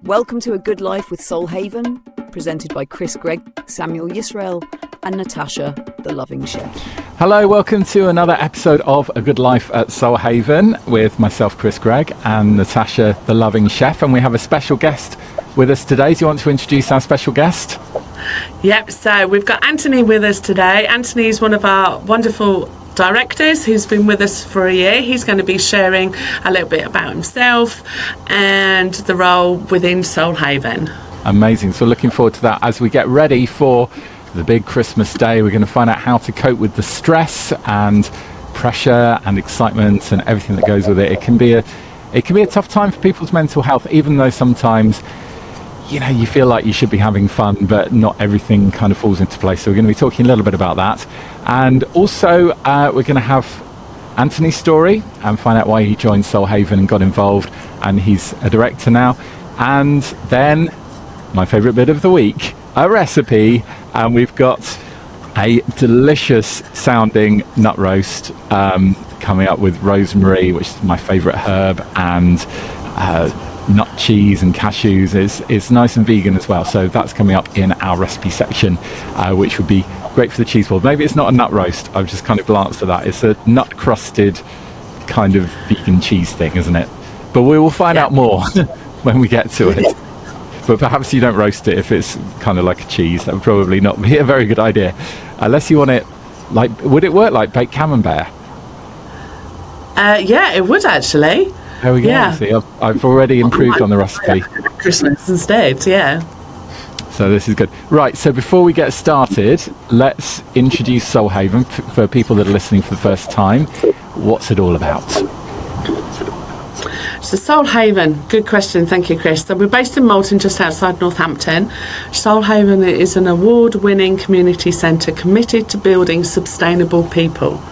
Welcome to A Good Life with Soul Haven, presented by Chris Gregg, Samuel Yisrael, and Natasha the Loving Chef. Hello, welcome to another episode of A Good Life at Soul Haven with myself, Chris Gregg, and Natasha the Loving Chef. And we have a special guest with us today. Do you want to introduce our special guest? Yep, so we've got Anthony with us today. Anthony is one of our wonderful directors who's been with us for a year. He's going to be sharing a little bit about himself and the role within Soul Haven. Amazing. So looking forward to that as we get ready for the big Christmas day. We're going to find out how to cope with the stress and pressure and excitement and everything that goes with it. It can be a tough time for people's mental health, even though sometimes you feel like you should be having fun, but not everything kind of falls into place. So we're going to be talking a little bit about that. And also, we're going to have Anthony's story and find out why he joined Soul Haven and got involved. And he's a director now. And then, my favourite bit of the week, a recipe. And we've got a delicious sounding nut roast coming up with rosemary, which is my favourite herb, and nut cheese and cashews. It's nice and vegan as well, so that's coming up in our recipe section, which would be great for the cheese board. Maybe it's not a nut roast, I've just kind of glanced at that. It's a nut crusted kind of vegan cheese thing, isn't it? But we will find out more when we get to it. But perhaps you don't roast it if it's kind of like a cheese. That would probably not be a very good idea, unless you want it would it work like baked camembert? Yeah, it would actually. There we go. Yeah. See, I've already improved on the recipe. Christmas instead, yeah. So this is good. Right, so before we get started, let's introduce Soul Haven for people that are listening for the first time. What's it all about? So Soul Haven, good question, thank you, Chris. So we're based in Malton, just outside Northampton. Soul Haven is an award-winning community centre committed to building sustainable people.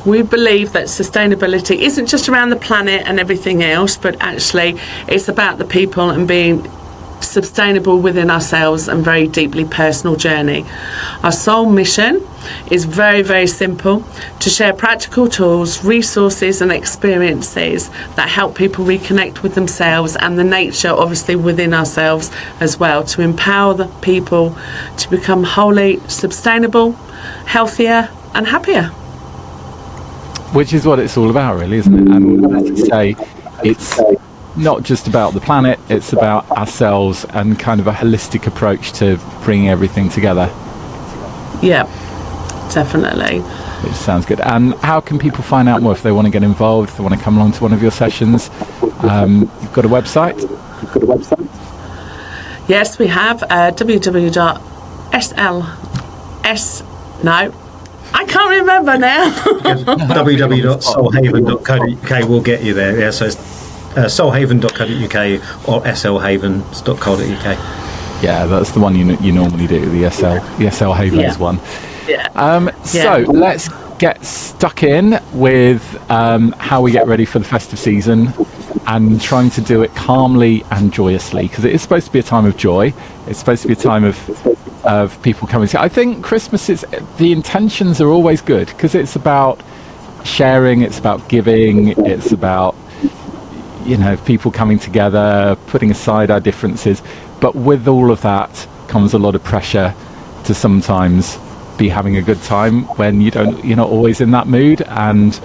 We believe that sustainability isn't just around the planet and everything else, but actually it's about the people and being sustainable within ourselves and very deeply personal journey. Our sole mission is very, very simple: to share practical tools, resources and experiences that help people reconnect with themselves and the nature obviously within ourselves as well, to empower the people to become wholly sustainable, healthier and happier. Which is what it's all about, really, isn't it? And as you say, it's not just about the planet, it's about ourselves and kind of a holistic approach to bringing everything together. Yeah, definitely. Which sounds good. And how can people find out more if they want to get involved, if they want to come along to one of your sessions? You've got a website? Yes, we have I can't remember now. www.soulhaven.co.uk will get you there. Yeah, so it's soulhaven.co.uk or slhavens.co.uk. Yeah, that's the one you normally do, the SL Havens one. Yeah. So let's get stuck in with how we get ready for the festive season and trying to do it calmly and joyously, because it is supposed to be a time of joy. It's supposed to be a time of people coming together. I think Christmas the intentions are always good because it's about sharing, it's about giving, it's about people coming together, putting aside our differences. But with all of that comes a lot of pressure to sometimes be having a good time when you're not always in that mood, and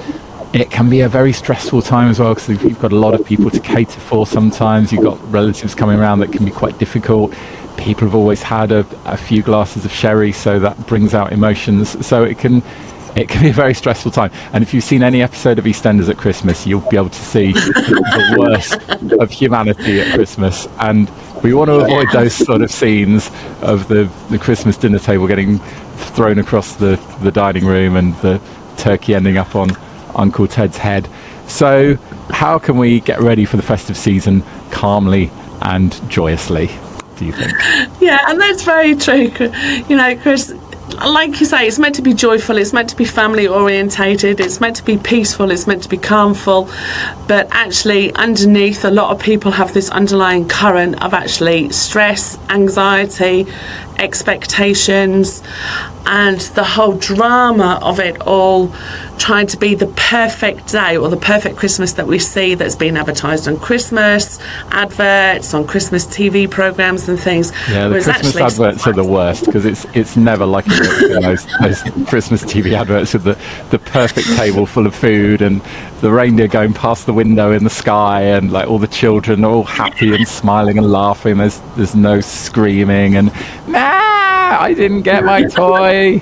it can be a very stressful time as well because you've got a lot of people to cater for. Sometimes you've got relatives coming around that can be quite difficult. People have always had a few glasses of sherry, so that brings out emotions. So it can be a very stressful time. And if you've seen any episode of EastEnders at Christmas, you'll be able to see the worst of humanity at Christmas. And we want to avoid those sort of scenes of the Christmas dinner table getting thrown across the dining room and the turkey ending up on Uncle Ted's head. So how can we get ready for the festive season calmly and joyously, do you think? Yeah, and that's very true. Chris, like you say, it's meant to be joyful, it's meant to be family orientated, it's meant to be peaceful, it's meant to be calmful, but actually underneath, a lot of people have this underlying current of actually stress, anxiety, expectations, and the whole drama of it all, trying to be the perfect day or the perfect Christmas that we see that's been advertised on Christmas adverts, on Christmas TV programs and things. Yeah, the Christmas adverts are the worst, because it's never like those Christmas TV adverts with the perfect table full of food and the reindeer going past the window in the sky, and like all the children are all happy and smiling and laughing. There's no screaming and I didn't get my toy.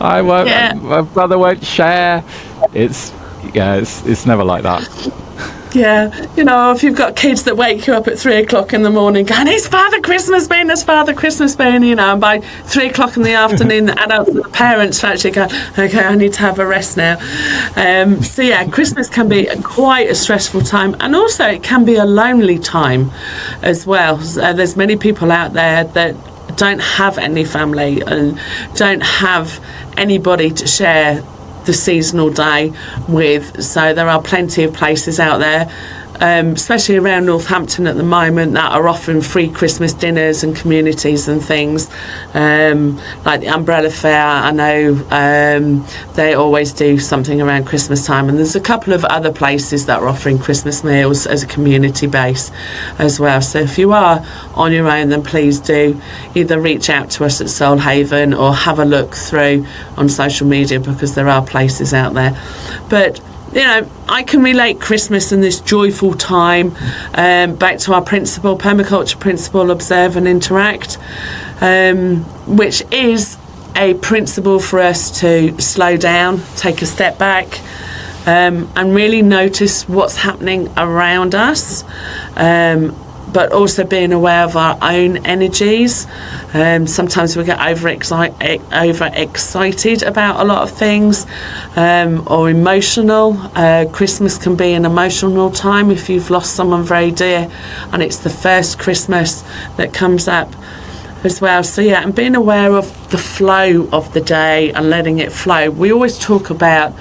I won't. Yeah. My brother won't share. It's never like that. Yeah, if you've got kids that wake you up at 3 o'clock in the morning going, "It's Father Christmas been, it's Father Christmas been," and by 3 o'clock in the afternoon, the adults and the parents actually go, "Okay, I need to have a rest now." So yeah, Christmas can be quite a stressful time, and also it can be a lonely time as well. There's many people out there that don't have any family and don't have anybody to share the seasonal day with. So there are plenty of places out there, especially around Northampton at the moment, that are offering free Christmas dinners and communities and things, like the Umbrella Fair. I know they always do something around Christmas time, and there's a couple of other places that are offering Christmas meals as a community base as well. So if you are on your own, then please do either reach out to us at Soul Haven or have a look through on social media, because there are places out there. But I can relate Christmas and this joyful time back to our principle, permaculture principle, observe and interact, which is a principle for us to slow down, take a step back, and really notice what's happening around us, but also being aware of our own energies. Sometimes we get overexcited about a lot of things, or emotional. Christmas can be an emotional time if you've lost someone very dear and it's the first Christmas that comes up as well. So yeah, and being aware of the flow of the day and letting it flow. We always talk about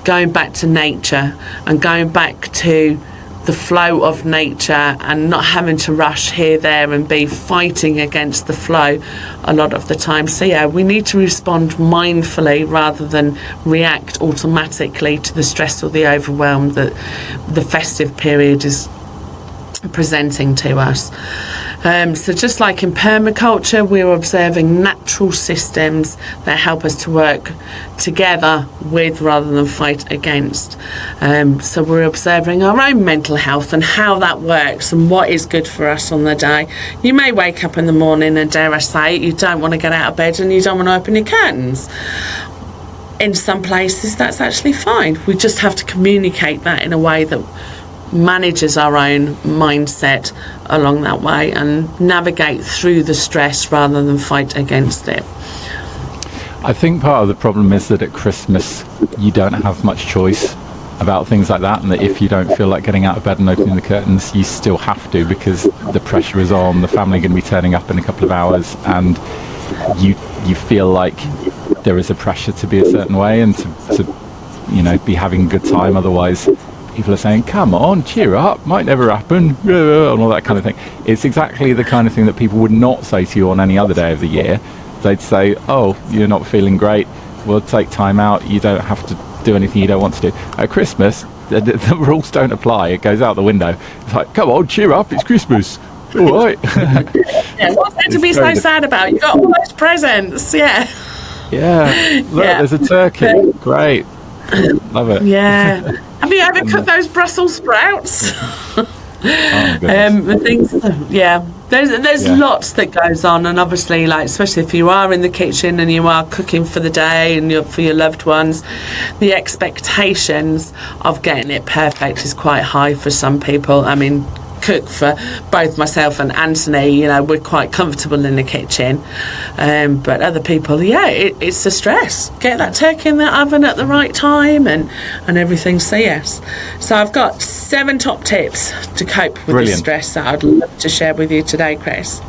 going back to nature and going back to the flow of nature and not having to rush here, there and be fighting against the flow a lot of the time. So yeah, we need to respond mindfully rather than react automatically to the stress or the overwhelm that the festive period is presenting to us. So just like in permaculture, we're observing natural systems that help us to work together with rather than fight against. So we're observing our own mental health and how that works and what is good for us on the day. You may wake up in the morning and, dare I say, you don't want to get out of bed and you don't want to open your curtains. In some places that's actually fine. We just have to communicate that in a way that manages our own mindset along that way and navigate through the stress rather than fight against it. I think part of the problem is that at Christmas you don't have much choice about things like that, and that if you don't feel like getting out of bed and opening the curtains, you still have to, because the pressure is on. The family are going to be turning up in a couple of hours, and you feel like there is a pressure to be a certain way and to be having a good time. Otherwise people are saying, "Come on, cheer up, might never happen," and all that kind of thing. It's exactly the kind of thing that people would not say to you on any other day of the year. They'd say, "Oh, you're not feeling great, we'll take time out, you don't have to do anything you don't want to do." At Christmas, the rules don't apply. It goes out the window. It's like, "Come on, cheer up, it's Christmas, all right." Yeah, what's there to be so sad about? You got all those presents. Yeah, look, there's a turkey. Great, love it. Yeah. Have you ever cooked those Brussels sprouts? There's lots that goes on, and obviously, like, especially if you are in the kitchen and you are cooking for the day and for your loved ones, the expectations of getting it perfect is quite high for some people. I mean, cook for both myself and Anthony, we're quite comfortable in the kitchen, but other people, it's a stress. Get that turkey in the oven at the right time and everything. So yes, so I've got 7 top tips to cope with the stress that I'd love to share with you today, Chris.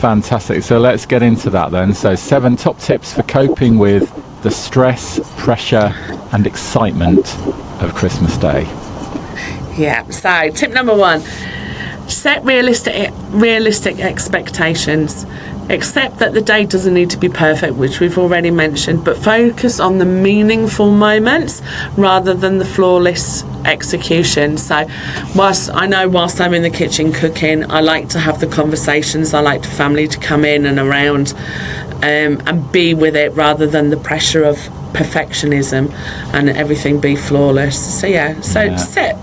Fantastic. So let's get into that then. So 7 top tips for coping with the stress, pressure and excitement of Christmas Day. Yeah, so tip number 1, set realistic expectations. Accept that the day doesn't need to be perfect, which we've already mentioned, but focus on the meaningful moments rather than the flawless execution. So whilst I'm in the kitchen cooking, I like to have the conversations. I like the family to come in and around and be with it rather than the pressure of perfectionism and everything be flawless. Set,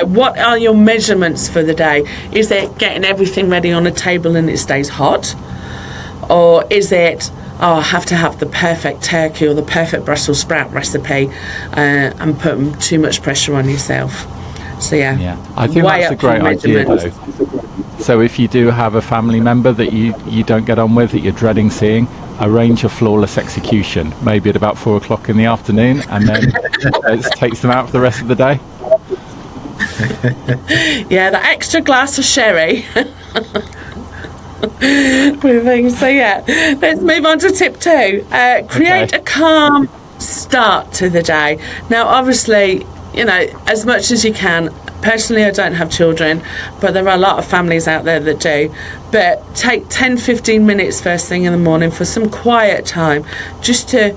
what are your measurements for the day? Is it getting everything ready on a table and it stays hot? Or is it, I have to have the perfect turkey or the perfect Brussels sprout recipe, and putting too much pressure on yourself? I think that's a great idea though. So if you do have a family member that you don't get on with, that you're dreading seeing, arrange a flawless execution, maybe at about 4 o'clock in the afternoon, and then it takes them out for the rest of the day. The extra glass of sherry. Let's move on to tip 2. Create a calm start to the day. Now, obviously, as much as you can. Personally, I don't have children, but there are a lot of families out there that do. But take 10-15 minutes first thing in the morning for some quiet time, just to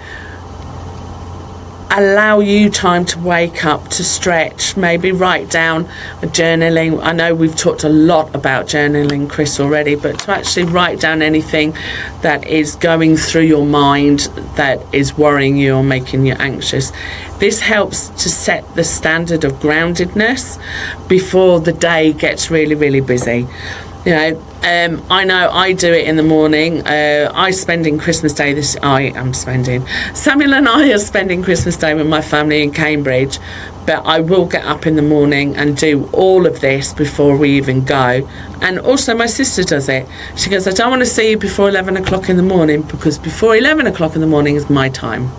allow you time to wake up, to stretch, maybe write down journaling. I know we've talked a lot about journaling, Chris, already, but to actually write down anything that is going through your mind that is worrying you or making you anxious. This helps to set the standard of groundedness before the day gets really, really busy. I know I do it in the morning. Samuel and I are spending Christmas Day with my family in Cambridge, but I will get up in the morning and do all of this before we even go. And also my sister does it. She goes, I don't want to see you before 11 o'clock in the morning, because before 11 o'clock in the morning is my time.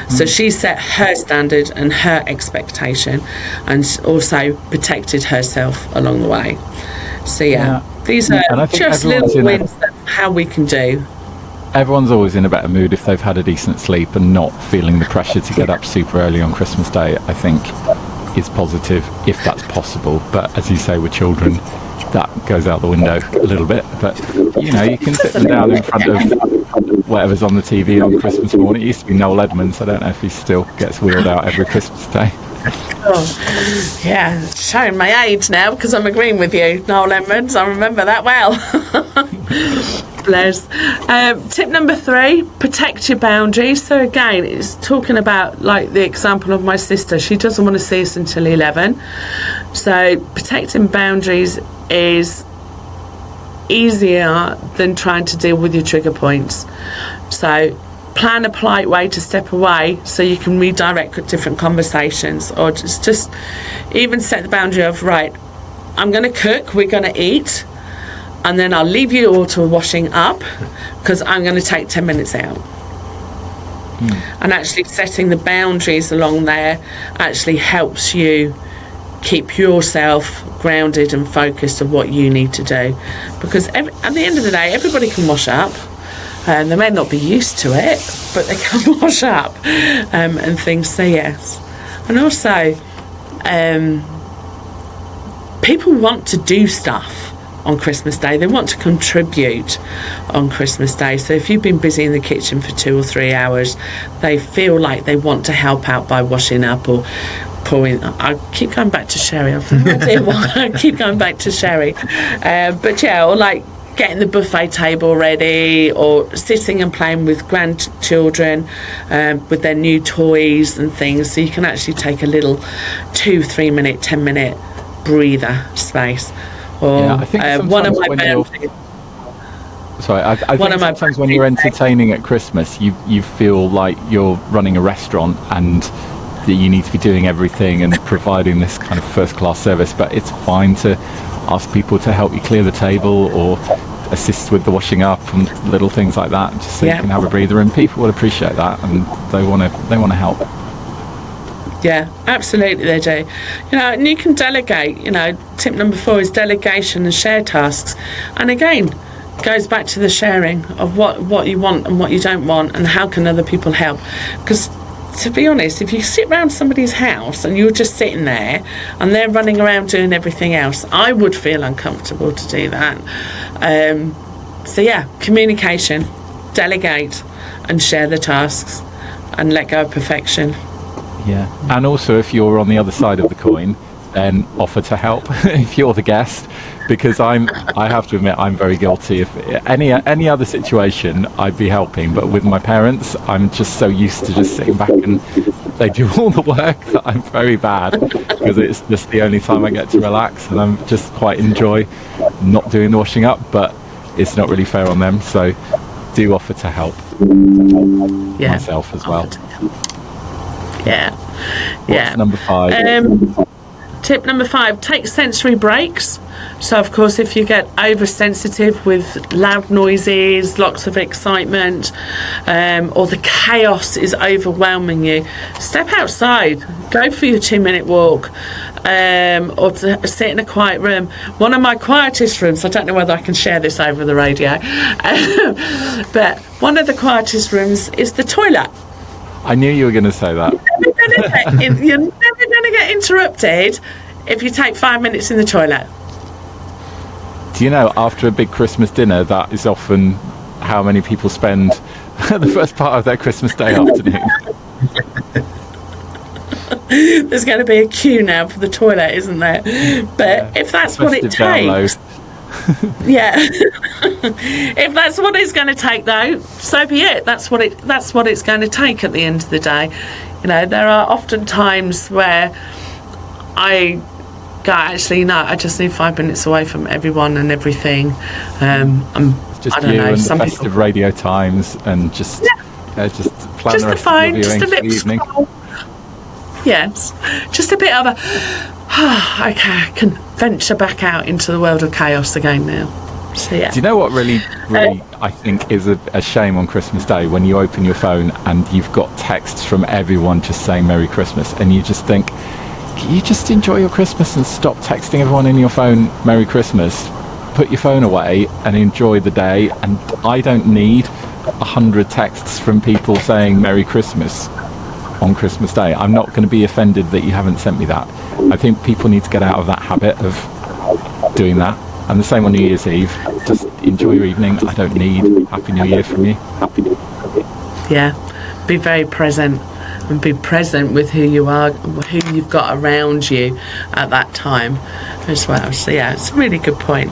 So she set her standard and her expectation, and also protected herself along the way. So these are just little wins of how we can do. Everyone's always in a better mood if they've had a decent sleep and not feeling the pressure to get up super early on Christmas Day, I think is positive if that's possible. But as you say, with children, that goes out the window a little bit. But you can sit them down in front of whatever's on the TV on Christmas morning. It used to be Noel Edmonds. I don't know if he still gets wheeled out every Christmas Day. Showing my age now because I'm agreeing with you, Noel Edmonds. I remember that well. Bless. Tip number 3, protect your boundaries. So again, it's talking about like the example of my sister. She doesn't want to see us until 11. So protecting boundaries is easier than trying to deal with your trigger points. So plan a polite way to step away so you can redirect different conversations, or just even set the boundary of, right, I'm going to cook, we're going to eat, and then I'll leave you all to washing up because I'm going to take 10 minutes out. And actually setting the boundaries along there actually helps you keep yourself grounded and focused on what you need to do, because at the end of the day everybody can wash up. They may not be used to it, but they can wash up and things. So yes. And also people want to do stuff on Christmas Day. They want to contribute on Christmas Day. So if you've been busy in the kitchen for 2 or 3 hours, they feel like they want to help out by washing up or pouring. I keep going back to sherry. I've no idea why I keep going back to sherry. Or like getting the buffet table ready, or sitting and playing with grandchildren with their new toys and things. So you can actually take a little 2-3 minute, 10-minute breather space. Or I think one of my boundaries. I think sometimes when you're entertaining at Christmas, you feel like you're running a restaurant and that you need to be doing everything and providing this kind of first-class service. But it's fine to ask people to help you clear the table or assist with the washing up and little things like that, just so you can have a breather. And people will appreciate that, and they want to help. Yeah, absolutely they do. And you can delegate. Tip number 4 is delegation and share tasks. And again, goes back to the sharing of what you want and what you don't want, and how can other people help. Because to be honest, if you sit around somebody's house and you're just sitting there and they're running around doing everything else, I would feel uncomfortable to do that. So yeah, communication, delegate, and share the tasks, and let go of perfection. Yeah, and also if you're on the other side of the coin, then offer to help if you're the guest, because I have to admit I'm very guilty. If any other situation, I'd be helping, but with my parents, I'm just so used to just sitting back and they do all the work that I'm very bad, because it's just the only time I get to relax, and I'm just quite enjoy not doing the washing up, but it's not really fair on them, so do offer to help myself as well. What's number 5? Tip number 5, take sensory breaks. So of course, if you get oversensitive with loud noises, lots of excitement, or the chaos is overwhelming you, step outside, go for your 2-minute walk, or to sit in a quiet room. One of my quietest rooms, I don't know whether I can share this over the radio, but one of the quietest rooms is the toilet. I knew you were going to say that. You're never going to get interrupted if you take 5 minutes in the toilet. Do you know, after a big Christmas dinner, that is often how many people spend the first part of their Christmas Day afternoon. There's going to be a queue now for the toilet, isn't there? But if that's what it takes... if that's what it's going to take, though, so be it. That's what it's going to take at the end of the day. You know, there are often times where I go, actually, no, I just need 5 minutes away from everyone and everything. It's just I don't you know, and the some festive people... radio times, and just plan just the rest phone, of your just a viewing little for the evening. scroll. Yes, just a bit of a okay, I can venture back out into the world of chaos again now. So yeah. Do you know what really I think is a shame on Christmas Day, when you open your phone and you've got texts from everyone just saying Merry Christmas, and you just think, can you just enjoy your Christmas and stop texting everyone in your phone Merry Christmas? Put your phone away and enjoy the day. And I don't need 100 texts from people saying Merry Christmas on Christmas Day. I'm not going to be offended that you haven't sent me that. I think people need to get out of that habit of doing that. And the same on New Year's Eve. Just enjoy your evening. I don't need Happy New Year from you. Yeah, be very present, and be present with who you are, who you've got around you at that time as well. So yeah, it's a really good point.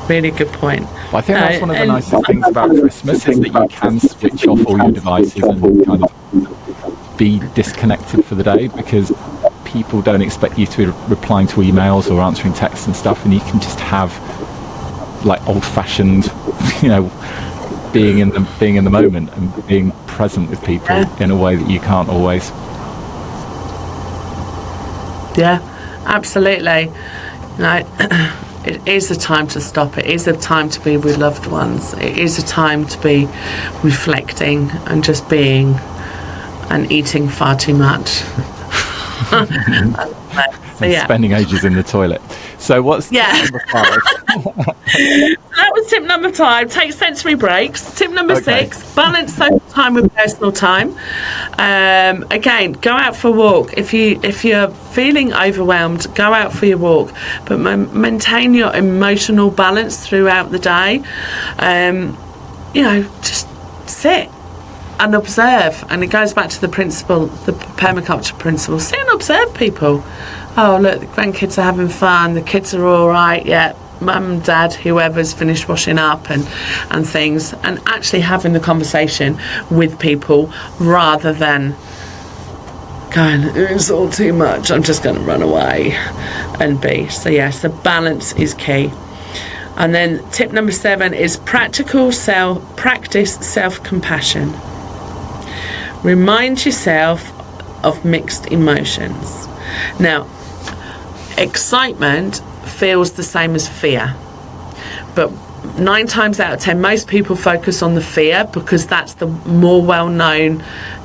Really good point. Well, I think that's one of the nicest things about Christmas, is that you can switch off all your devices and kind of be disconnected for the day, because people don't expect you to be replying to emails or answering texts and stuff, and you can just have like old-fashioned, you know, being in the moment and being present with people in a way that you can't always. Yeah, absolutely. It is a time to stop. It is a time to be with loved ones. It is a time to be reflecting and just being, and eating far too much. Spending ages in the toilet. So what's number 5? That was tip number 5. Take sensory breaks. Tip number 6. Balance social time with personal time. Again, go out for a walk. If you're feeling overwhelmed, go out for your walk, but maintain your emotional balance throughout the day. Just sit and observe, and it goes back to the principle, the permaculture principle. Sit and observe people. Oh, look, the grandkids are having fun, the kids are all right, yeah, mum and dad, whoever's finished washing up and things, and actually having the conversation with people rather than going, it's all too much, I'm just going to run away and be. So yes, the balance is key. And then tip number 7 is practice self-compassion. Remind yourself of mixed emotions. Now, excitement feels the same as fear, but 9 times out of 10, most people focus on the fear because that's the more well-known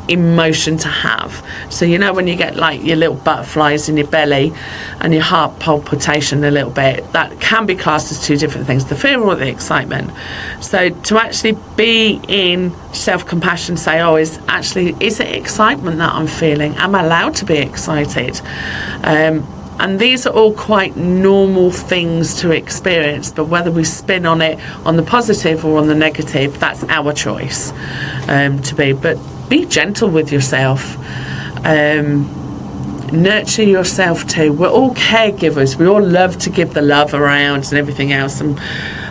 emotion to have. So you know when you get like your little butterflies in your belly and your heart palpitation a little bit, that can be classed as 2 different things, the fear or the excitement. So to actually be in self-compassion, say, is it excitement that I'm feeling? Am I allowed to be excited? And And these are all quite normal things to experience, but whether we spin on it on the positive or on the negative, that's our choice to be. But be gentle with yourself. Nurture yourself too. We're all caregivers. We all love to give the love around and everything else. And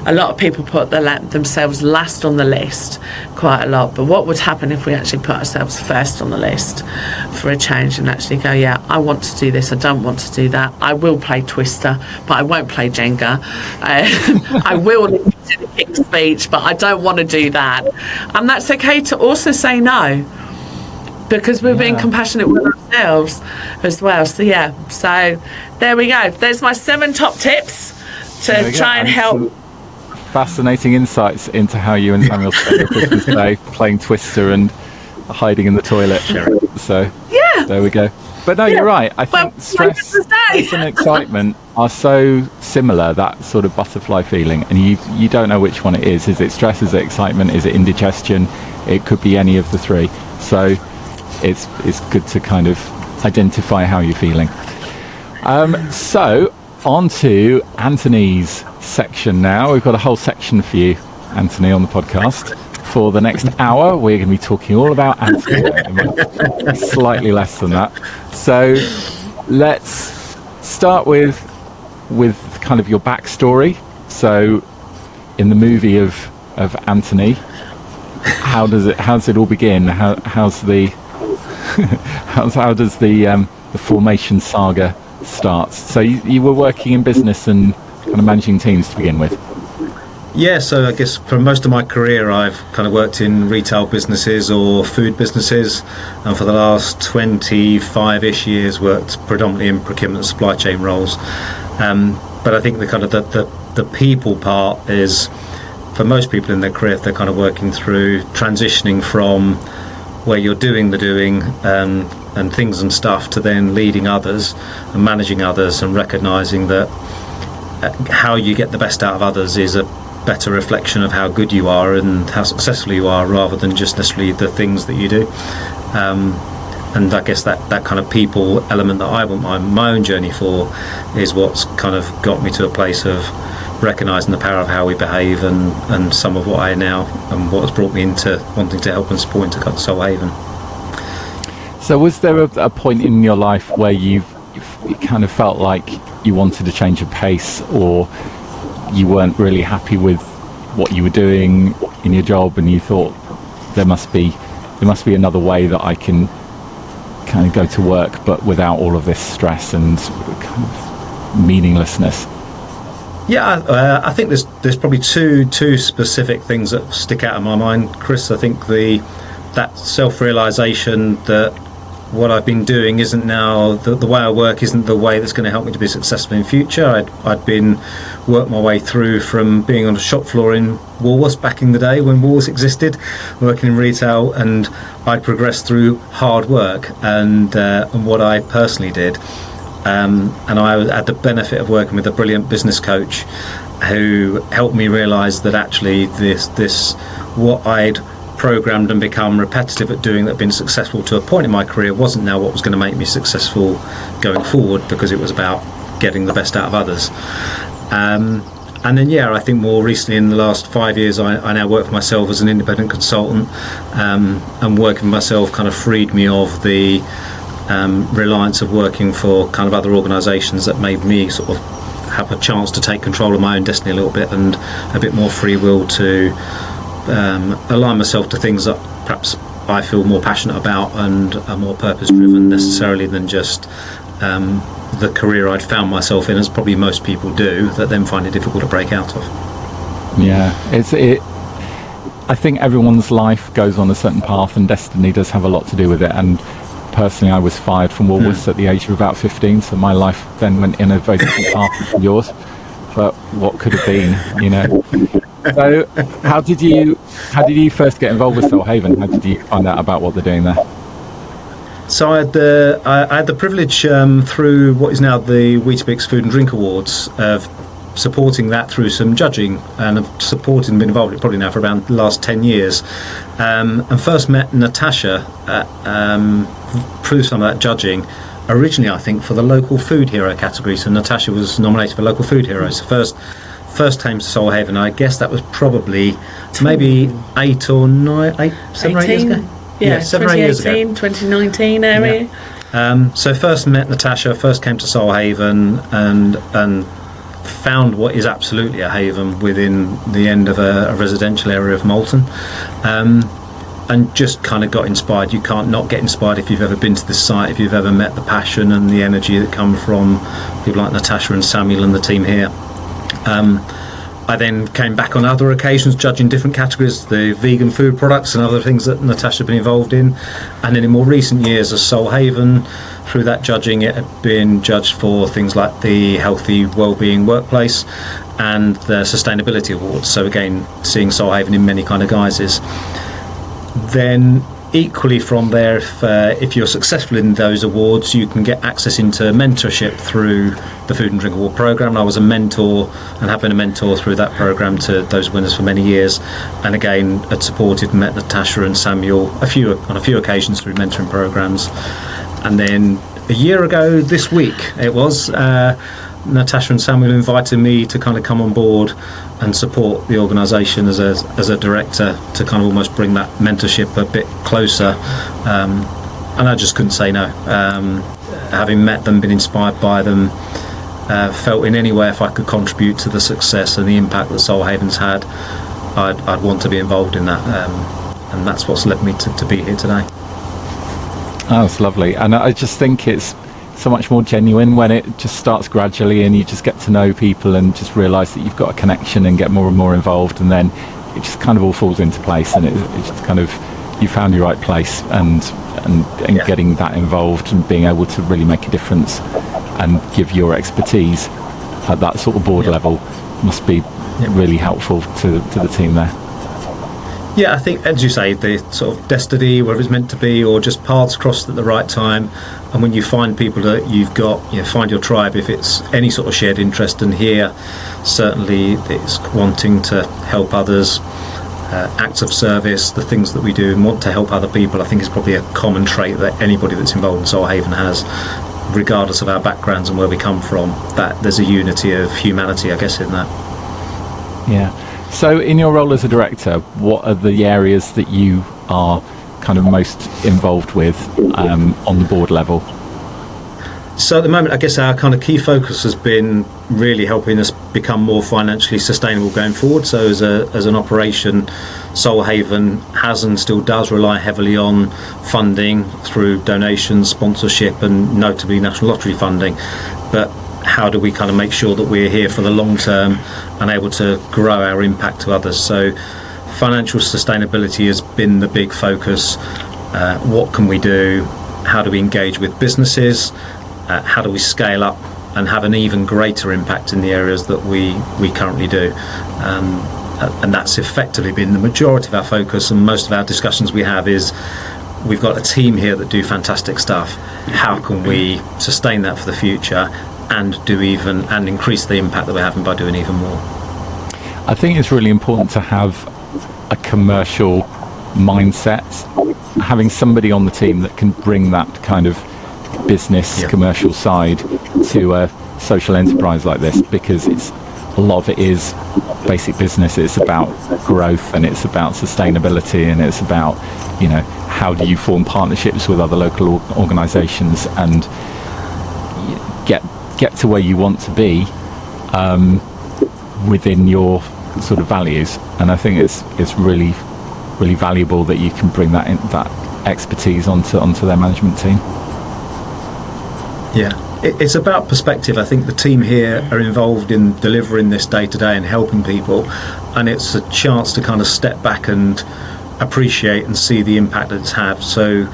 a lot of people put themselves last on the list quite a lot. But what would happen if we actually put ourselves first on the list for a change and actually go, yeah, I want to do this. I don't want to do that. I will play Twister, but I won't play Jenga. I will listen to the King's Speech, but I don't want to do that. And that's okay to also say no, because we're being compassionate with ourselves as well. So there we go. There's my 7 top tips to try and help. Fascinating insights into how you and Samuel spend your Christmas day playing Twister and hiding in the toilet. So there we go. But no, you're right. I think stress and excitement are so similar, that sort of butterfly feeling, and you don't know which one it is. Is it stress? Is it excitement? Is it indigestion? It could be any of the three. So it's good to kind of identify how you're feeling. So on to Anthony's section now. We've got a whole section for you, Anthony, on the podcast. For the next hour, we're going to be talking all about Anthony. Slightly less than that. So let's start with kind of your backstory. So in the movie of Anthony, how does it all begin? How does the formation saga start? So you were working in business and kind of managing teams to begin with. Yeah, so I guess for most of my career I've kind of worked in retail businesses or food businesses, and for the last 25-ish years worked predominantly in procurement and supply chain roles. But I think the kind of the people part is, for most people in their career, they're kind of working through transitioning from where you're doing the doing and things and stuff to then leading others and managing others, and recognising that how you get the best out of others is a better reflection of how good you are and how successful you are, rather than just necessarily the things that you do. And I guess that kind of people element that I want my own journey for is what's kind of got me to a place of recognising the power of how we behave, and some of what I now, and what has brought me into wanting to help and support into Soul Haven. So was there a point in your life where you kind of felt like you wanted to change of pace, or you weren't really happy with what you were doing in your job, and you thought there must be another way that I can kind of go to work, but without all of this stress and kind of meaninglessness? Yeah, I think there's probably two specific things that stick out in my mind, Chris. I think that self-realisation that what I've been doing isn't now the way I work isn't the way that's going to help me to be successful in future. I'd been worked my way through from being on a shop floor in Woolworths back in the day when Woolworths existed, working in retail, and I progressed through hard work and what I personally did. And I had the benefit of working with a brilliant business coach who helped me realise that actually this what I'd programmed and become repetitive at doing, that had been successful to a point in my career, wasn't now what was going to make me successful going forward, because it was about getting the best out of others. And then I think more recently in the last 5 years I now work for myself as an independent consultant, and working for myself kind of freed me of the reliance of working for kind of other organisations that made me sort of have a chance to take control of my own destiny a little bit, and a bit more free will to align myself to things that perhaps I feel more passionate about and are more purpose driven necessarily than just the career I'd found myself in, as probably most people do, that then find it difficult to break out of. Yeah, I think everyone's life goes on a certain path, and destiny does have a lot to do with it. And personally, I was fired from Woolworths at the age of about 15, so my life then went in a very different path than yours. But what could have been, you know? So, how did you first get involved with Soul Haven? How did you find out about what they're doing there? So I had the privilege through what is now the Weetabix Food and Drink Awards of supporting that through some judging, and I've supported and been involved in it probably now for around the last 10 years. And first met Natasha through some of that judging, originally, I think, for the local food hero category. So Natasha was nominated for local food heroes. The first time to Soulhaven, I guess that was probably maybe 7 or 8 years ago. Yeah, 7 or 8 years ago. 2019 area. Yeah. So first met Natasha, first came to Soulhaven and found what is absolutely a haven within the end of a residential area of Malton. And just kind of got inspired. You can't not get inspired if you've ever been to this site, if you've ever met the passion and the energy that come from people like Natasha and Samuel and the team here. I then came back on other occasions judging different categories, the vegan food products and other things that Natasha had been involved in. And then in more recent years as Soulhaven, through that judging, it had been judged for things like the Healthy Wellbeing Workplace and the Sustainability Awards. So again, seeing Soulhaven in many kind of guises. Then equally from there, if you're successful in those awards, you can get access into mentorship through the Food and Drink Award programme. I was a mentor and have been a mentor through that programme to those winners for many years, and again had supported and met Natasha and Samuel on a few occasions through mentoring programmes. And then a year ago this week it was, Natasha and Samuel invited me to kind of come on board and support the organisation as a director, to kind of almost bring that mentorship a bit closer, and I just couldn't say no. Having met them, been inspired by them, felt in any way if I could contribute to the success and the impact that Soulhaven's had, I'd want to be involved in that, and that's what's led me to be here today. Oh, it's lovely. And I just think it's so much more genuine when it just starts gradually and you just get to know people and just realise that you've got a connection and get more and more involved, and then it just kind of all falls into place, and it just kind of, you found your right place, and getting that involved and being able to really make a difference and give your expertise at that sort of board level must be really helpful to the team there. Yeah, I think, as you say, the sort of destiny, whether it's meant to be or just paths crossed at the right time, and when you find people that you've got, find your tribe, if it's any sort of shared interest, and here certainly it's wanting to help others, acts of service, the things that we do and want to help other people, I think is probably a common trait that anybody that's involved in Soulhaven has, regardless of our backgrounds and where we come from, that there's a unity of humanity, I guess, in that. Yeah. So in your role as a director, what are the areas that you are kind of most involved with on the board level? So at the moment, I guess our kind of key focus has been really helping us become more financially sustainable going forward. So as an operation, Soulhaven has and still does rely heavily on funding through donations, sponsorship, and notably National Lottery funding. But how do we kind of make sure that we're here for the long term and able to grow our impact to others? So financial sustainability has been the big focus. What can we do? How do we engage with businesses? How do we scale up and have an even greater impact in the areas that we currently do? And that's effectively been the majority of our focus, and most of our discussions we have is, we've got a team here that do fantastic stuff. How can we sustain that for the future and increase the impact that we're having by doing even more? I think it's really important to have a commercial mindset, having somebody on the team that can bring that kind of business commercial side to a social enterprise like this, because a lot of it is basic business. It's about growth and it's about sustainability, and it's about how do you form partnerships with other local organisations and get to where you want to be within your sort of values. And I think it's really really valuable that you can bring that expertise onto their management team. Yeah, it's about perspective. I think the team here are involved in delivering this day to day and helping people, and it's a chance to kind of step back and appreciate and see the impact that it's had. So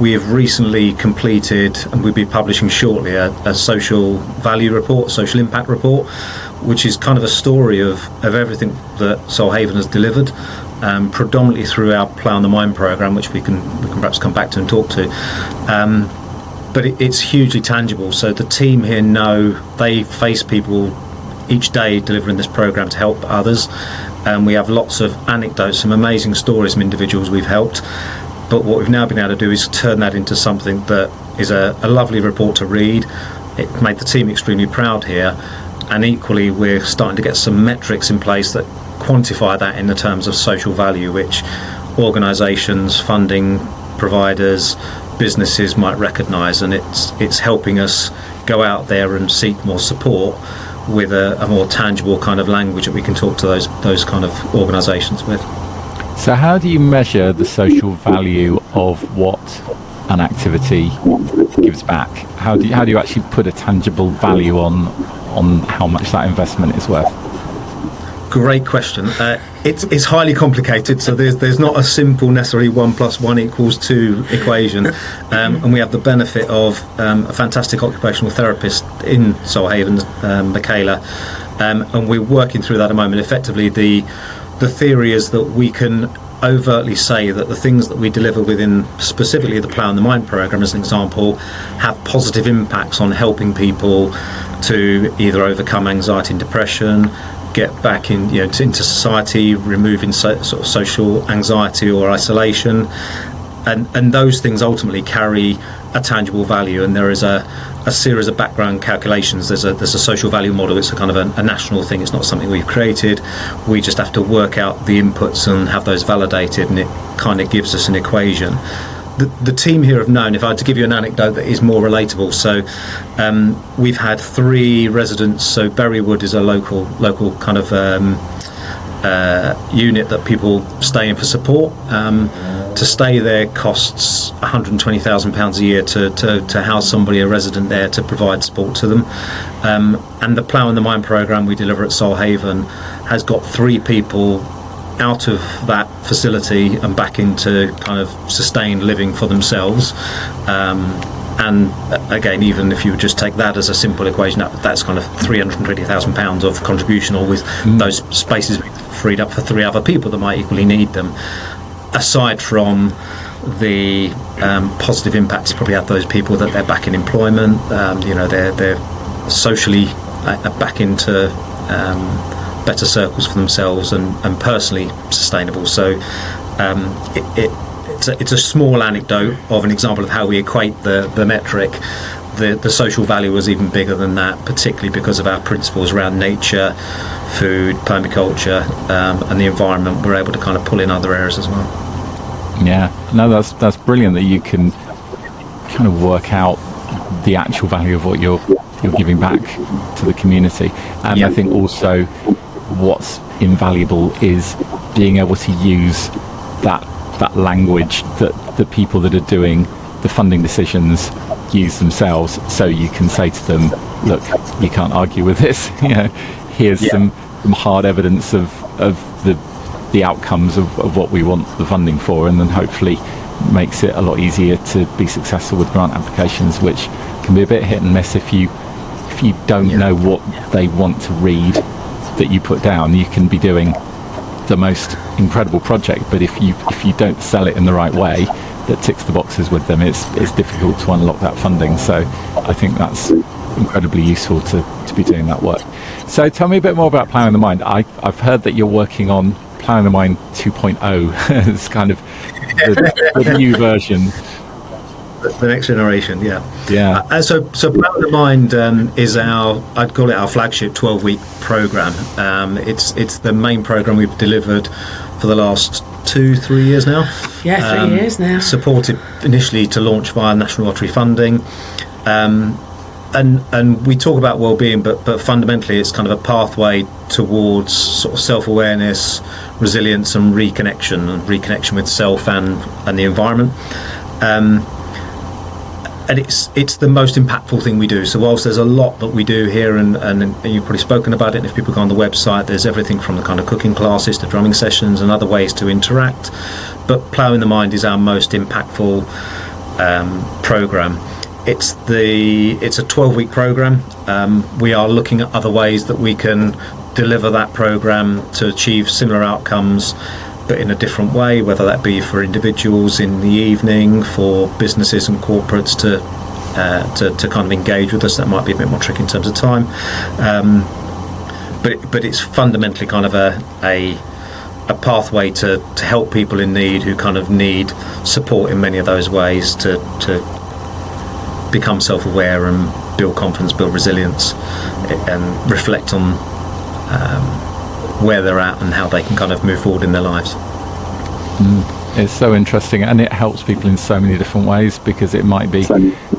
we have recently completed, and we'll be publishing shortly, a social value report, social impact report, which is kind of a story of everything that Soulhaven has delivered, predominantly through our Play on the Mind programme, which we can perhaps come back to and talk to. But it's hugely tangible. So the team here know they face people each day delivering this programme to help others. And we have lots of anecdotes, some amazing stories from individuals we've helped. But what we've now been able to do is turn that into something that is a lovely report to read. It made the team extremely proud here, and equally we're starting to get some metrics in place that quantify that in the terms of social value, which organisations, funding providers, businesses might recognise, and it's helping us go out there and seek more support with a more tangible kind of language that we can talk to those kind of organisations with. So how do you measure the social value of what an activity gives back? How do you actually put a tangible value on how much that investment is worth? Great question. It's highly complicated, so there's not a simple necessarily 1 + 1 = 2 equation, and we have the benefit of a fantastic occupational therapist in Solhaven, Michaela, and we're working through that at the moment. Effectively, the theory is that we can overtly say that the things that we deliver within specifically the Plough in the Mind programme, as an example, have positive impacts on helping people to either overcome anxiety and depression, get back into society, removing sort of social anxiety or isolation, and those things ultimately carry a tangible value. And there is a series of background calculations. There's a social value model. It's a kind of a national thing. It's not something we've created. We just have to work out the inputs and have those validated, and it kind of gives us an equation. The team here have known, if I had to give you an anecdote that is more relatable, so we've had 3 residents. So Berrywood is a local kind of unit that people stay in for support. To stay there costs £120,000 a year to house somebody, a resident there, to provide support to them. And the Plough in the Mind programme we deliver at Solhaven has got 3 people out of that facility and back into kind of sustained living for themselves. And again, even if you would just take that as a simple equation, that's kind of £320,000 of contribution, or with those spaces freed up for 3 other people that might equally need them. Aside from the positive impacts probably have those people that they're back in employment, they're socially back into better circles for themselves and personally sustainable. So it's a small anecdote of an example of how we equate the metric. The social value was even bigger than that, particularly because of our principles around nature, food, permaculture, and the environment. We're able to kind of pull in other areas as well. Yeah, no, that's brilliant that you can kind of work out the actual value of what you're giving back to the community. And I think also what's invaluable is being able to use that language that the people that are doing the funding decisions use themselves, so you can say to them, look, you can't argue with this, here's some hard evidence of the outcomes of what we want the funding for, and then hopefully makes it a lot easier to be successful with grant applications, which can be a bit hit and miss if you don't know what they want to read that you put down. You can be doing the most incredible project, but if you don't sell it in the right way that ticks the boxes with them, it's difficult to unlock that funding. So I think that's incredibly useful to be doing that work. So tell me a bit more about Plough in the Mind. I've heard that you're working on Plough in the Mind 2.0. It's kind of the new version. The next generation, yeah. So Plough in the Mind is I'd call it our flagship 12-week program. It's the main program we've delivered for the last 2-3 years now. 3 years now. Supported initially to launch via National Lottery funding, and we talk about well-being, but fundamentally it's kind of a pathway towards sort of self-awareness, resilience, and reconnection with self and the environment. And it's the most impactful thing we do. So whilst there's a lot that we do here, and you've probably spoken about it, and if people go on the website, there's everything from the kind of cooking classes to drumming sessions and other ways to interact. But Plough in the Mind is our most impactful program. It's a 12-week program. We are looking at other ways that we can deliver that program to achieve similar outcomes, but in a different way, whether that be for individuals in the evening, for businesses and corporates to kind of engage with us. That might be a bit more tricky in terms of time, but it's fundamentally kind of a a pathway to help people in need who kind of need support in many of those ways to become self-aware and build confidence, build resilience, and reflect on where they're at and how they can kind of move forward in their lives. It's so interesting, and it helps people in so many different ways, because it might be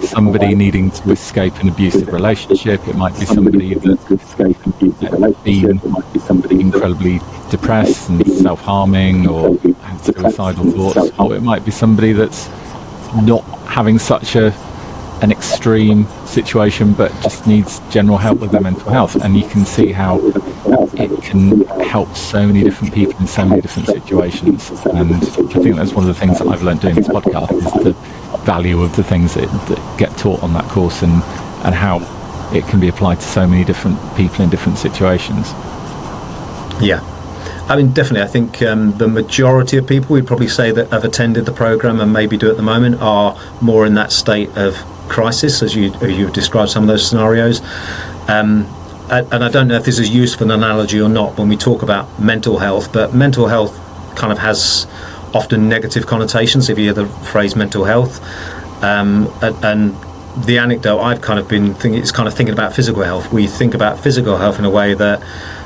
somebody needing to escape an abusive relationship, it might be somebody that's been incredibly depressed and self-harming or had suicidal thoughts, or it might be somebody that's not having such an extreme situation but just needs general help with their mental health. And you can see how it can help so many different people in so many different situations. And I think that's one of the things that I've learned doing this podcast, is the value of the things that get taught on that course, and how it can be applied to so many different people in different situations. Yeah, I mean, definitely. I think the majority of people, we'd probably say, that have attended the programme and maybe do at the moment, are more in that state of crisis, as you described some of those scenarios. And I don't know if this is useful an analogy or not when we talk about mental health, but mental health kind of has often negative connotations if you hear the phrase mental health. And the anecdote I've kind of been thinking is kind of thinking about physical health. We think about physical health in a way that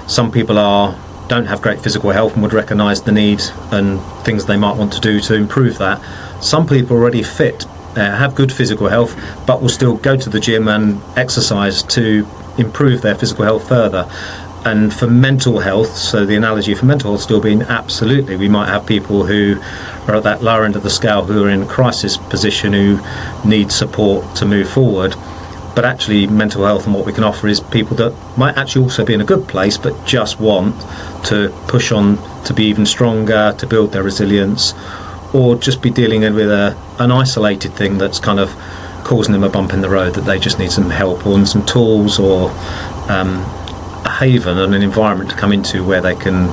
some people don't have great physical health and would recognise the need and things they might want to do to improve that. Some people are already fit, have good physical health, but will still go to the gym and exercise to improve their physical health further. And for mental health, so the analogy for mental health still being, absolutely, we might have people who are at that lower end of the scale, who are in a crisis position, who need support to move forward. But actually, mental health and what we can offer is people that might actually also be in a good place, but just want to push on to be even stronger, to build their resilience, or just be dealing with an isolated thing that's kind of causing them a bump in the road, that they just need some help or some tools, or a haven and an environment to come into where they can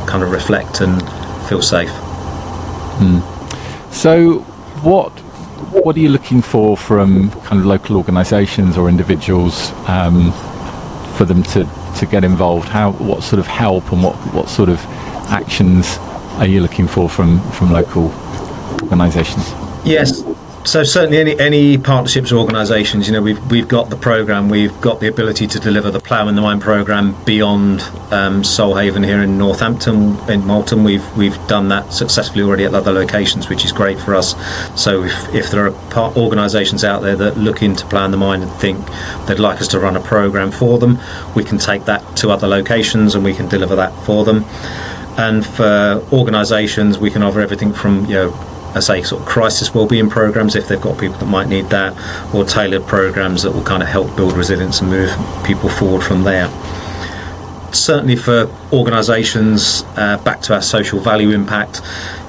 kind of reflect and feel safe. So what are you looking for from kind of local organisations or individuals for them to get involved? What sort of help and what sort of actions are you looking for from local organisations? Yes. So certainly any partnerships or organisations, we've got the programme, we've got the ability to deliver the Plough in the Mind programme beyond Solhaven here in Northampton, in Malton. We've done that successfully already at other locations, which is great for us. So if there are organisations out there that look into Plough in the Mind and think they'd like us to run a programme for them, we can take that to other locations and we can deliver that for them. And for organisations, we can offer everything from, I say, sort of crisis wellbeing programs if they've got people that might need that, or tailored programs that will kind of help build resilience and move people forward from there. Certainly for organisations, back to our social value impact,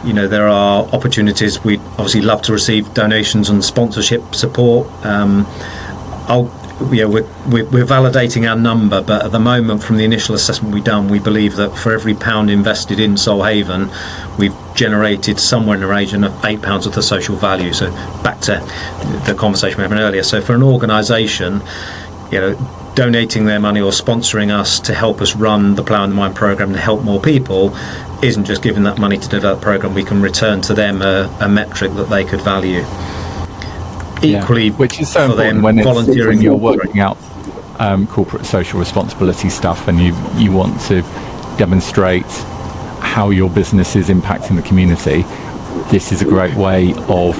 there are opportunities. We'd obviously love to receive donations and sponsorship support. We're validating our number, but at the moment, from the initial assessment we've done, we believe that for every £1 invested in Solhaven, we've generated somewhere in the region of £8 of the social value. So back to the conversation we were having earlier. So for an organisation, donating their money or sponsoring us to help us run the Plough in the Mind programme to help more people isn't just giving that money to develop the programme. We can return to them a metric that they could value. Equally, which is so important when you're working out corporate social responsibility stuff, and you want to demonstrate how your business is impacting the community. This is a great way of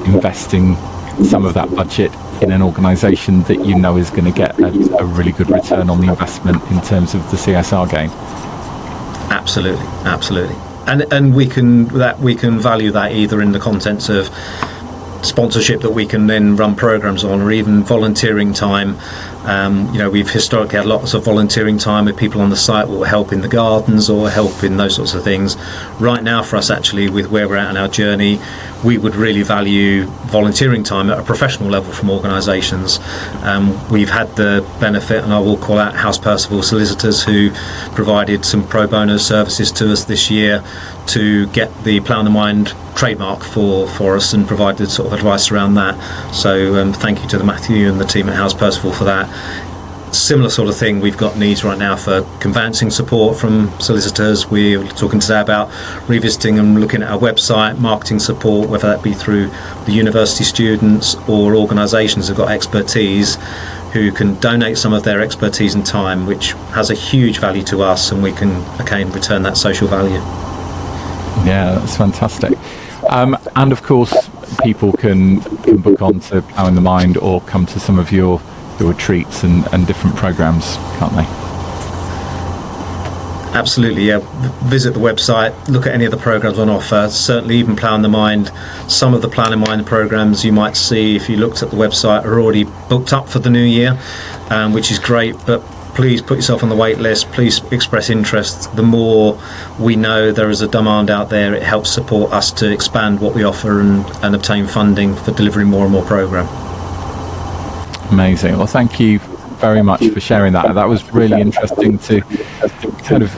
investing some of that budget in an organisation that is going to get a really good return on the investment in terms of the CSR gain. Absolutely, and we can value that either in the contents of sponsorship that we can then run programs on, or even volunteering time. We've historically had lots of volunteering time with people on the site who will help in the gardens or help in those sorts of things. Right now for us, actually, with where we're at in our journey, we would really value volunteering time at a professional level from organisations. We've had the benefit, and I will call out House Percival Solicitors, who provided some pro bono services to us this year to get the Plough in the Mind trademark for us, and provided sort of advice around that. So thank you to Matthew and the team at House Percival for that. Similar sort of thing, we've got needs right now for conveyancing support from solicitors. We're talking today about revisiting and looking at our website, marketing support, whether that be through the university students or organisations who've got expertise who can donate some of their expertise and time, which has a huge value to us, and we can, again, return that social value. Yeah, that's fantastic. And of course, people can book on to Plough in the Mind or come to some of your retreats and different programs, can't they? Absolutely, yeah. Visit the website, look at any of the programs on offer. Certainly, even Plough in the Mind. Some of the Plough in the Mind programs you might see, if you looked at the website, are already booked up for the new year, which is great. But please put yourself on the wait list. Please express interest. The more we know there is a demand out there, it helps support us to expand what we offer and obtain funding for delivering more and more program. Amazing. Well, thank you very much for sharing that. That was really interesting to kind of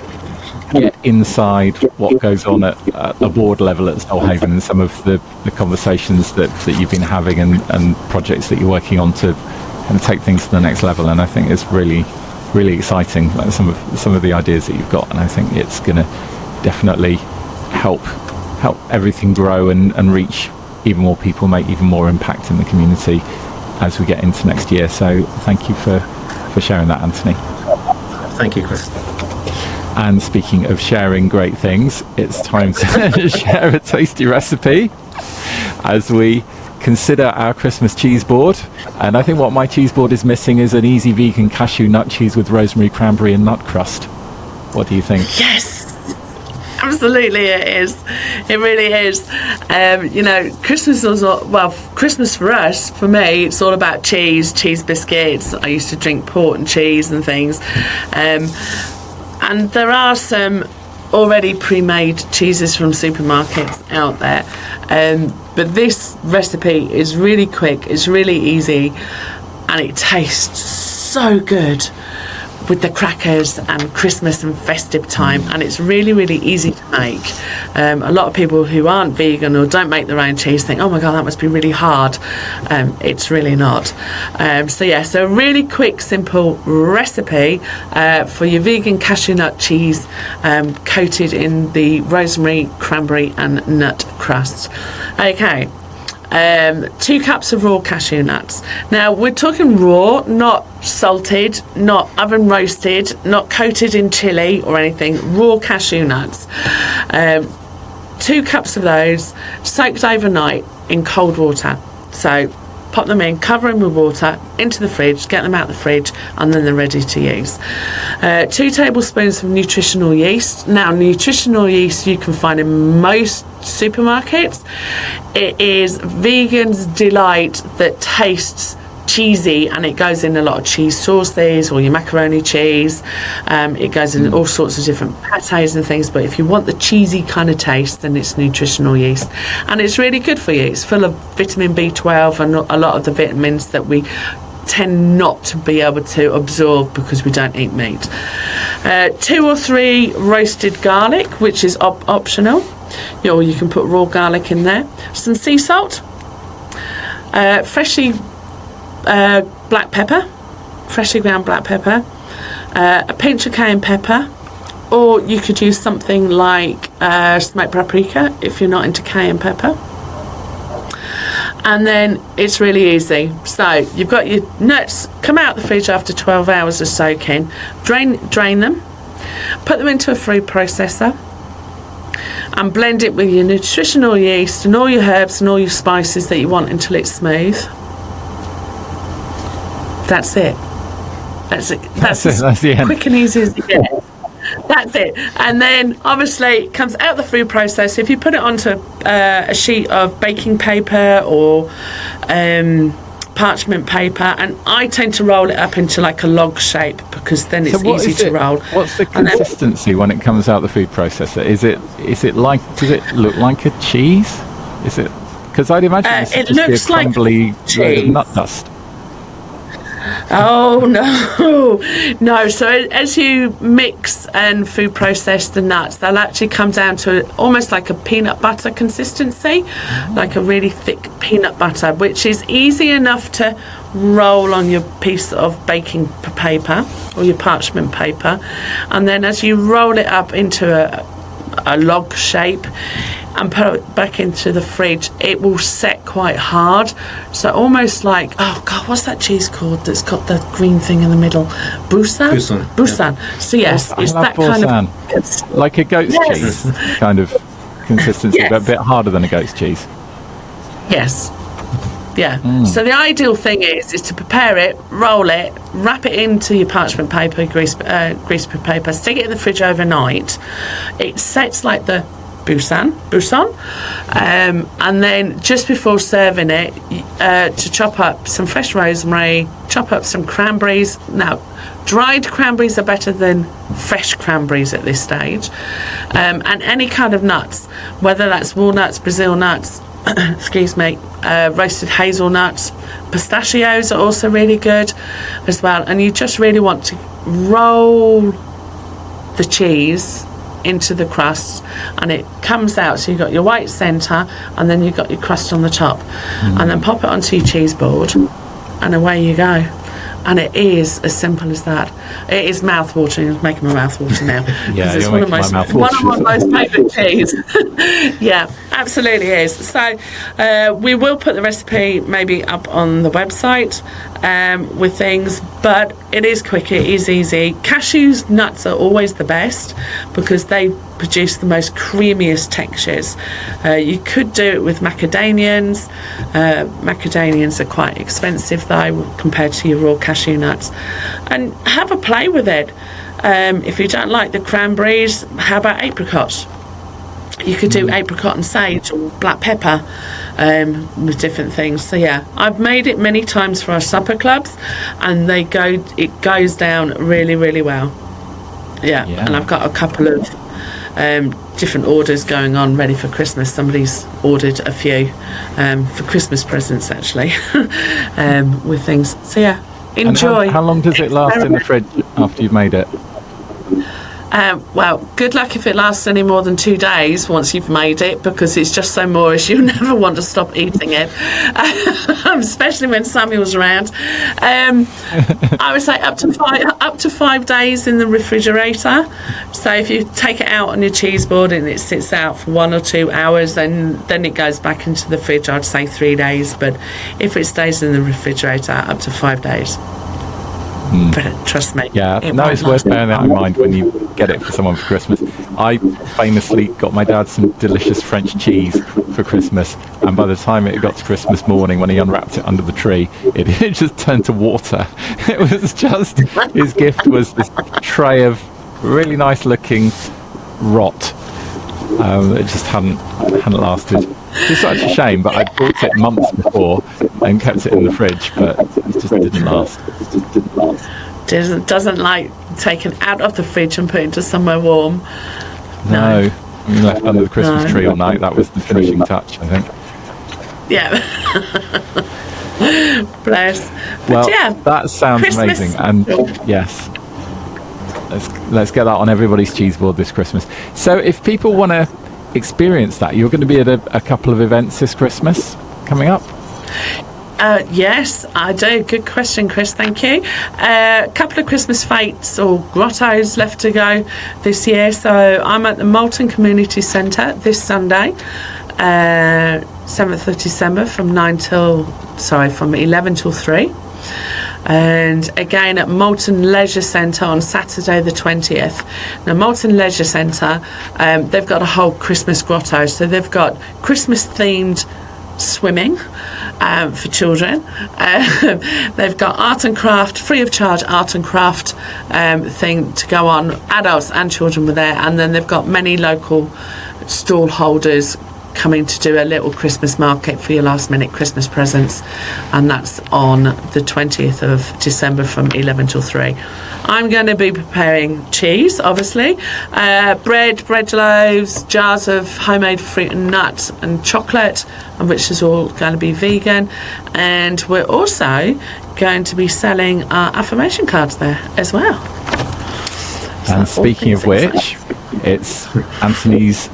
get inside what goes on at a board level at Stolhaven and some of the conversations that you've been having and projects that you're working on to kind of take things to the next level. And I think it's really, really exciting, like some of the ideas that you've got. And I think it's going to definitely help everything grow and reach even more people, make even more impact in the community as we get into next year. So thank you for sharing that, Anthony. Thank you, Chris. And speaking of sharing great things, it's time to share a tasty recipe as we consider our Christmas cheese board. And I think what my cheese board is missing is an easy vegan cashew nut cheese with rosemary, cranberry and nut crust. What do you think? Yes! Absolutely, it is. It really is. Christmas is Christmas for us, for me, it's all about cheese biscuits. I used to drink port and cheese and things. And there are some already pre-made cheeses from supermarkets out there. But this recipe is really quick, it's really easy, and it tastes so good with the crackers and Christmas and festive time, and it's really, really easy to make. A lot of people who aren't vegan or don't make their own cheese think, oh my god, that must be really hard. It's really not. So a really quick, simple recipe for your vegan cashew nut cheese coated in the rosemary, cranberry and nut crust. Okay. 2 cups of raw cashew nuts. Now we're talking raw, not salted, not oven roasted, not coated in chili or anything. Raw cashew nuts. 2 cups of those soaked overnight in cold water. So pop them in, cover them with water, into the fridge, get them out the fridge, and then they're ready to use. 2 tablespoons of nutritional yeast. Now, nutritional yeast you can find in most supermarkets. It is Vegan's Delight that tastes cheesy, and it goes in a lot of cheese sauces or your macaroni cheese. It goes in all sorts of different pâtés and things, but if you want the cheesy kind of taste, then it's nutritional yeast, and it's really good for you. It's full of vitamin B12 and a lot of the vitamins that we tend not to be able to absorb because we don't eat meat. 2 or 3 roasted garlic, which is optional. Or you can put raw garlic in there. Some sea salt, freshly black pepper, freshly ground black pepper, a pinch of cayenne pepper, or you could use something like smoked paprika if you're not into cayenne pepper. And then it's really easy. So you've got your nuts, come out the fridge after 12 hours of soaking, drain them, put them into a food processor, and blend it with your nutritional yeast and all your herbs and all your spices that you want until it's smooth. That's it. That's the end. Quick and easy as it gets. That's it. And then obviously it comes out the food processor. If you put it onto a sheet of baking paper or parchment paper, and I tend to roll it up into like a log shape because then it's easy to roll. What's the consistency when it comes out the food processor? Is it like, does it look like a cheese? Is it? Because I'd imagine it looks like crumbly cheese. Nut dust. Oh no. So as you mix and food process the nuts, they'll actually come down to almost like a peanut butter consistency, like a really thick peanut butter, which is easy enough to roll on your piece of baking paper or your parchment paper, and then as you roll it up into a log shape and put it back into the fridge, it will set quite hard. So almost like, oh God, what's that cheese called that's got the green thing in the middle? Busan? Busan. Yeah. So yes, it's that kind of... Like a goat's cheese kind of consistency, but a bit harder than a goat's cheese. Yes. Yeah. So the ideal thing is to prepare it, roll it, wrap it into your parchment paper, greaseproof paper, stick it in the fridge overnight. It sets like the Busan, and then just before serving it, to chop up some fresh rosemary, chop up some cranberries. Now, dried cranberries are better than fresh cranberries at this stage, and any kind of nuts, whether that's walnuts, Brazil nuts, excuse me, roasted hazelnuts, pistachios are also really good as well. And you just really want to roll the cheese into the crust, and it comes out, so you've got your white centre and then you've got your crust on the top, and then pop it onto your cheese board and away you go. And it is as simple as that. It is mouth-watering. It's making my mouth water now. Yeah, it's one of my most favourite cheese. Yeah, absolutely is. So we will put the recipe maybe up on the website with things, but it is quick, it is easy. Cashews, nuts are always the best because they produce the most creamiest textures. You could do it with macadamians. Macadamians are quite expensive though compared to your raw cashew nuts, and have a play with it. If you don't like the cranberries, how about apricots? You could do apricot and sage or black pepper with different things. So yeah, I've made it many times for our supper clubs, and it goes down really, really well. Yeah. And I've got a couple of different orders going on ready for Christmas. Somebody's ordered a few for Christmas presents actually, with things. So yeah, enjoy. And how long does it last in the fridge after you've made it? Well, good luck if it lasts any more than 2 days once you've made it, because it's just so moorish you'll never want to stop eating it, especially when Samuel's around. I would say up to 5 days in the refrigerator. So if you take it out on your cheese board and it sits out for 1 or 2 hours, then it goes back into the fridge. I'd say 3 days, but if it stays in the refrigerator, up to 5 days. But trust me. Yeah, it's worth bearing that in mind when you get it for someone for Christmas. I famously got my dad some delicious French cheese for Christmas, and by the time it got to Christmas morning, when he unwrapped it under the tree, it just turned to water. It was just, his gift was this tray of really nice looking rot. It just hadn't lasted. It's such a shame, but I bought it months before and kept it in the fridge, but it just didn't last. Doesn't like taken out of the fridge and put into somewhere warm. No. I mean, left under the Christmas tree all night. That was the finishing touch, I think. Yeah. Bless. Well, yeah, that sounds Christmas. Amazing, and yes, let's get that on everybody's cheese board this Christmas. So if people want to experience that, you're going to be at a couple of events this Christmas coming up. Yes, I do. Good question, Chris. Thank you. A couple of Christmas fetes or grottos left to go this year. So I'm at the Moulton Community Centre this Sunday, 7th of December, from 11 till 3. And again at Moulton Leisure Centre on Saturday the 20th. Now Moulton Leisure Centre, they've got a whole Christmas grotto, so they've got Christmas themed swimming for children. They've got art and craft, free of charge art and craft thing to go on. Adults and children were there, and then they've got many local stall holders coming to do a little Christmas market for your last minute Christmas presents, and that's on the 20th of December from 11 till 3. I'm going to be preparing cheese, obviously, bread loaves, jars of homemade fruit and nuts and chocolate, and which is all going to be vegan. And we're also going to be selling our affirmation cards there as well. And speaking of which, it's Anthony's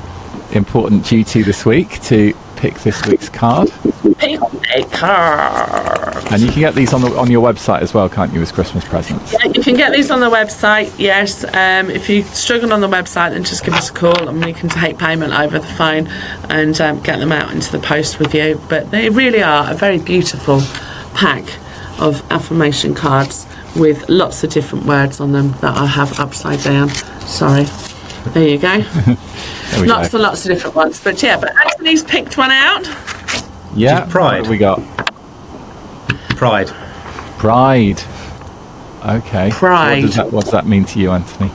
important duty this week to pick this week's card. Pick a card. And you can get these on your website as well, can't you, as Christmas presents? Yeah, you can get these on the website, yes. If you struggle on the website, then just give us a call and we can take payment over the phone and get them out into the post with you. But they really are a very beautiful pack of affirmation cards with lots of different words on them that I have upside down. Sorry. There you go. Lots and lots of different ones. But Anthony's picked one out. Yeah. Pride. What have we got? Pride. Okay. Pride. What does that mean to you, Anthony?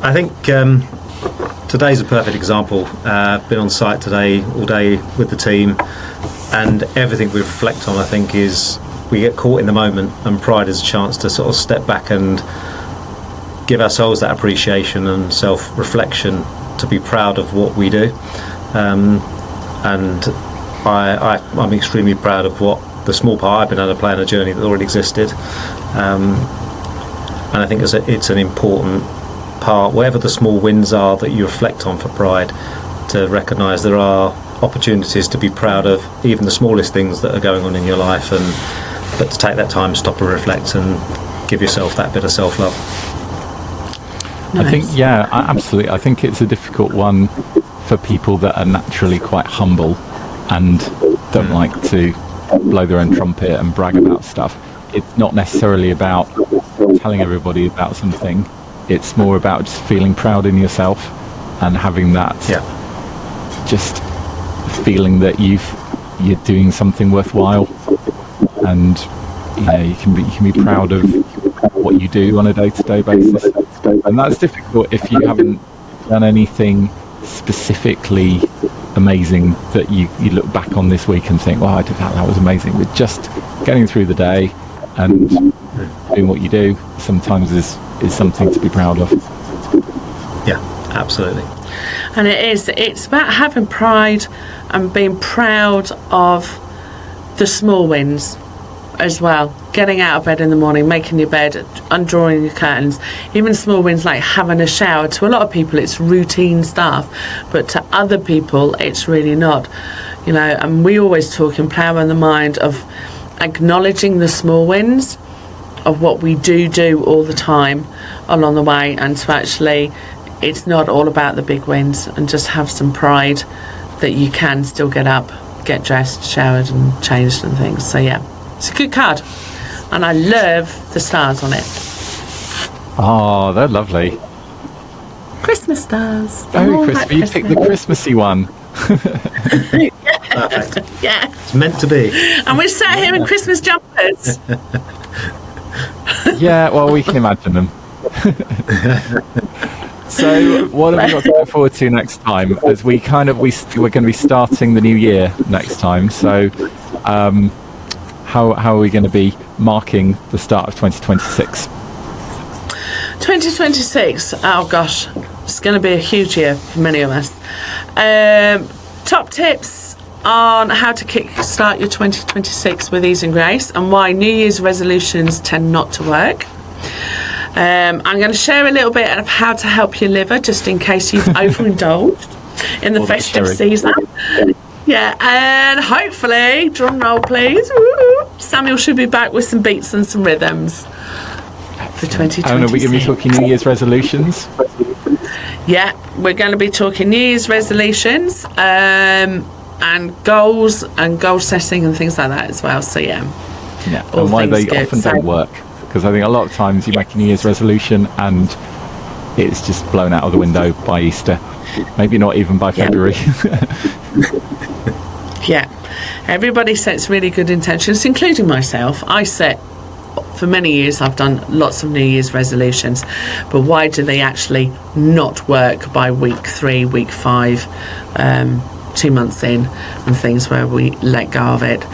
I think today's a perfect example. Been on site today all day with the team, and everything we reflect on, I think, is we get caught in the moment, and pride is a chance to sort of step back and give ourselves that appreciation and self-reflection to be proud of what we do. And I'm extremely proud of what the small part I've been able to play in a journey that already existed. And I think it's an important part, wherever the small wins are, that you reflect on for pride, to recognise there are opportunities to be proud of even the smallest things that are going on in your life, but to take that time, stop and reflect and give yourself that bit of self-love. Nice. I think, absolutely. I think it's a difficult one for people that are naturally quite humble and don't like to blow their own trumpet and brag about stuff. It's not necessarily about telling everybody about something. It's more about just feeling proud in yourself and having that just feeling that you're doing something worthwhile, and you can be proud of what you do on a day-to-day basis. And that's difficult if you haven't done anything specifically amazing that you look back on this week and think, well, I did that was amazing. But just getting through the day and doing what you do sometimes is something to be proud of. Yeah, absolutely. And it's about having pride and being proud of the small wins as well. Getting out of bed in the morning, making your bed, undrawing your curtains, even small wins like having a shower. To a lot of people it's routine stuff, but to other people it's really not, and we always talk in Power in the Mind of acknowledging the small wins of what we do all the time along the way, and to actually, it's not all about the big wins, and just have some pride that you can still get up, get dressed, showered and changed and things. So it's a good card, and I love the stars on it. Oh, they're lovely. Christmas stars. Very Christmas. You picked the Christmassy one. Yeah. It's meant to be. And we're sat here in Christmas jumpers. Yeah, well, we can imagine them. So what have we got to look forward to next time? As we're going to be starting the new year next time. So how are we going to be marking the start of 2026? 2026, oh gosh, it's going to be a huge year for many of us. Top tips on how to kickstart your 2026 with ease and grace, and why New Year's resolutions tend not to work. I'm going to share a little bit of how to help your liver, just in case you've overindulged in the festive season. Yeah, and hopefully, drum roll please, Samuel should be back with some beats and some rhythms for 2026. And are we going to be talking New Year's resolutions? Yeah, we're going to be talking New Year's resolutions and goals and goal setting and things like that as well. So and why they often don't work, because I think a lot of times you make a New Year's resolution and it's just blown out of the window by Easter, maybe not even by February. Everybody sets really good intentions, including myself. I set for many years I've done lots of New Year's resolutions, but why do they actually not work by week 3, week 5, 2 months in, and things where we let go of it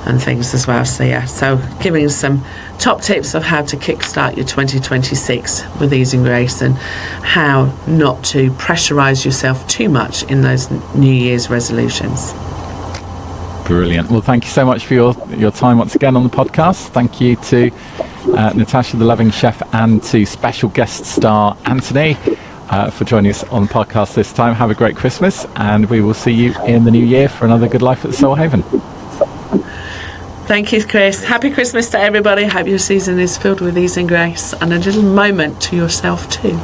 and things as well. So giving some top tips of how to kickstart your 2026 with ease and grace, and how not to pressurize yourself too much in those New Year's resolutions. Brilliant. Well, thank you so much for your time once again on the podcast. Thank you to Natasha the Loving Chef, and to special guest star Anthony for joining us on the podcast this time. Have a great Christmas, and we will see you in the new year for another Good Life at the Soul Haven. Thank you, Chris. Happy Christmas to everybody. Hope your season is filled with ease and grace, and a little moment to yourself too.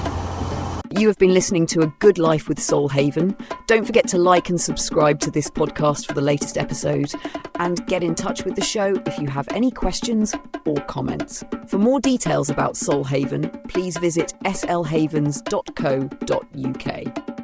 You have been listening to A Good Life with Soul Haven. Don't forget to like and subscribe to this podcast for the latest episode, and get in touch with the show if you have any questions or comments. For more details about Soul Haven, please visit slhavens.co.uk.